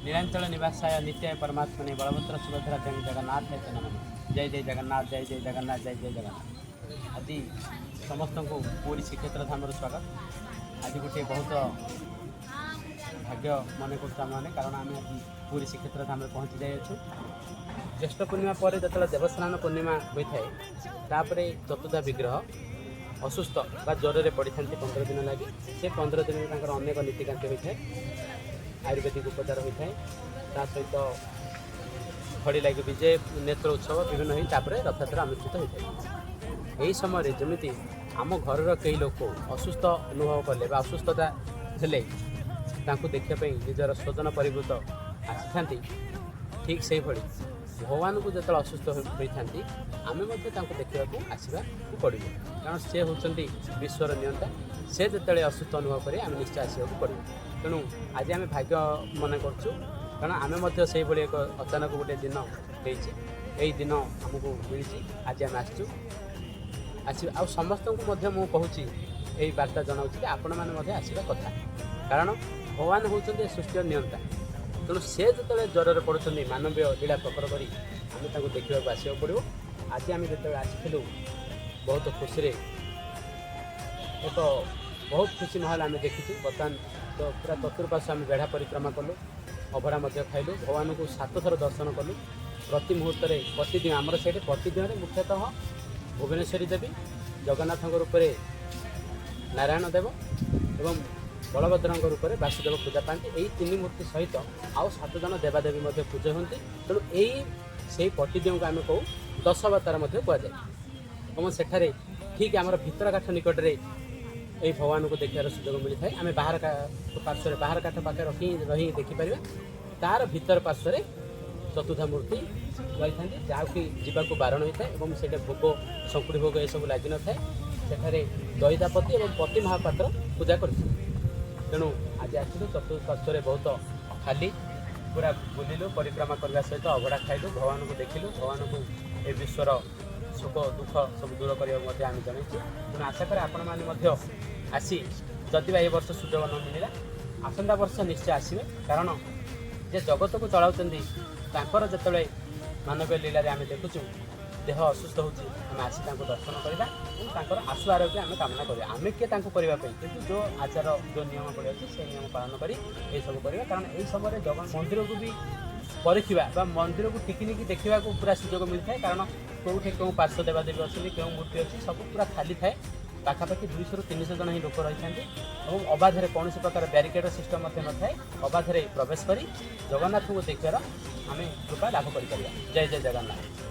नीलांचल निवासाय नित्याय परमात्मने बलभद्र सुभद्रा जय जगन्नाथ है नमः। जय जय जगन्नाथ जय जय जगन्नाथ जय जय जगन्नाथ। आज समस्त को पूरी श्रीक्षेत्र धाम स्वागत। आज गोटे बहुत भाग्य मन कर कारण आम आज पूरी श्रीक्षेत्र धाम पहुँची जाइछु। ज्येष्ठ पूर्णिमा पर जो देवस्नान पूर्णिमा होता है तापर चतुर्था विग्रह असुस्थ बा ज्वर में पड़ी था 15 दिन लगी। से 15 दिन में अनेक नीतिकांति होता है, आयुर्वेदिक उपचार होता है, सहित खड़ी लगे विजय नेत्र उत्सव विभिन्न होपर रथयात्रा अनुष्ठित होता है। यही समय जमी आम घर कई लोग असुस्थ अनुभव कले असुस्थता हेले देखापी निजर स्वजन परिवृत आसी ठीक से भली भगवान को जो असुस्थ होता आम देखा आसवा पड़ो कारण से होती विश्वर नियंता। से जो असुस्थ अनुभव करें आम निश्चय आसवाक पड़ो। तेणु आज आम भाग्य मन करूँ कारण आम से एक अचानक गोटे दिन यही दिन आमको मिली। आज आम आस समस्त को कहूँ यही वार्ता जनाऊँ कि आपण मैंने आसवा कथा कारण भगवान होती सृष्टि नियंता। तेणु से जो ज्वर पड़ुं मानवीय लीला प्रकर कर देखा आसवाक पड़ो। आज आम जो आसलु बहुत खुशी एक बहुत खुशी माहौल आम देखी। बर्तमान तो पूरा चतुर्पाश आम बेढ़ा परिक्रमा कलु, अभड़ा खाइलु, भगवान को 7 थर दर्शन कलु। प्रति मुहूर्त प्रतिदिन आमर से प्रतिदिन मुख्यतः भुवनेश्वरी देवी, जगन्नाथ रूप में नारायण देव एवं बलभद्र रूप में वासुदेव पूजा पाती। यही 3 मूर्ति सहित आउ 7 जन देवादेवी पूजा होती। तेणु यही से प्रतिदिन को आम कहूँ 10 अवतार कहुए और सेठारे ठीक आम भितरकाठ निकट में यही भगवान को देखार सुजोग मिलता है। आम बाहर पार्श्व बाहर काठ पाखे रही देखिपर तार भीतर पार्श्व चतुर्था मूर्ति रही था जहाँकि जावाक बारण होता है और से भोग शंकुड़ी भोग ये सब लगी न थाए। सेठारे दईदापति और पति महापात्र पूजा कर। तेणु आज आसलु चतुर्पार्श्व बहुत खाली पूरा बुलिलु परिक्रमा करने सहित अभड़ा खाइलु, भगवान को देखिलु, भगवान को ए विश्वर सुख दुख सब दूर करने आम जन। तेणु आशा करें आपण मैंने आसी जदि ये वर्ष सुजोग न मिलला आसंता वर्ष निश्चय आसवे कारण जे जगत को चलाउछन्ती तांकर जतले मानवीय लीला आम देखुचु देह असुस्थ होची आम आसी दर्शन करवा और आशु आरोग्य आम कामना करा। आम किए करने कि जो आचार जो नियम पड़े अच्छे से नियम पालन कर सब करवा कारण यही समय जगन मंदिर को भी परीक्षा मंदिर को टिकनिक देखा पूरा सुजोग मिलता है कारण कौटे क्यों पार्श्व देवादेवी अच्छी क्यों मूर्ति अच्छी सब पूरा खाली थाए। पाखापाखि 200 ରୁ 300 जन ही लोक रही और अबाधे कौन प्रकार ब्यारिकेड सिस्टम न थाए। अबाधे प्रवेश कर जगन्नाथ को देखार आम कृपा लाभ कर। जय जय जगन्नाथ।